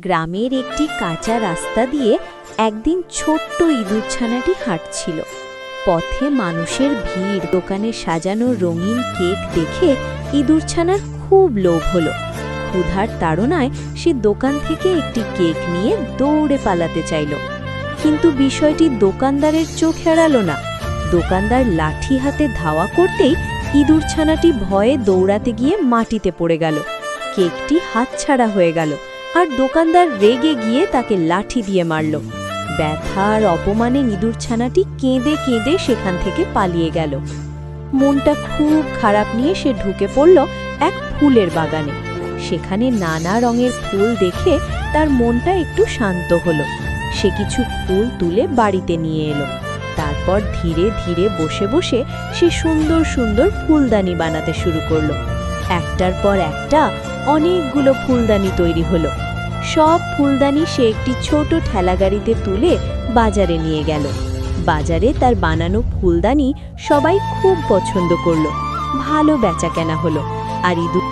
গ্রামের একটি কাঁচা রাস্তা দিয়ে একদিন ছোট্ট ইঁদুরছানাটি হাঁটছিল। পথে মানুষের ভিড়, দোকানে সাজানো রঙিন কেক দেখে ইঁদুরছানার খুব লোভ হলো। ক্ষুধার তাড়নায় সে দোকান থেকে একটি কেক নিয়ে দৌড়ে পালাতে চাইল, কিন্তু বিষয়টি দোকানদারের চোখ এড়ালো না। দোকানদার লাঠি হাতে ধাওয়া করতেই ইঁদুরছানাটি ভয়ে দৌড়াতে গিয়ে মাটিতে পড়ে গেল। কেকটি হাতছাড়া হয়ে গেল, আর দোকানদার রেগে গিয়ে তাকে লাঠি দিয়ে মারল। ব্যথার অপমানে ইঁদুরছানাটি কেঁদে কেঁদে সেখান থেকে পালিয়ে গেল। মনটা খুব খারাপ নিয়ে সে ঢুকে পড়ল এক ফুলের বাগানে। সেখানে নানা রঙের ফুল দেখে তার মনটা একটু শান্ত হলো। সে কিছু ফুল তুলে বাড়িতে নিয়ে এলো। তারপর ধীরে ধীরে বসে বসে সে সুন্দর সুন্দর ফুলদানি বানাতে শুরু করলো। একটার পর একটা অনেকগুলো ফুলদানি তৈরি হলো। সব ফুলদানি সে একটি ছোট ঠেলাগাড়িতে তুলে বাজারে নিয়ে গেল। বাজারে তার বানানো ফুলদানি সবাই খুব পছন্দ করলো। ভালো বেচাকেনা হলো, আর ইঁদুর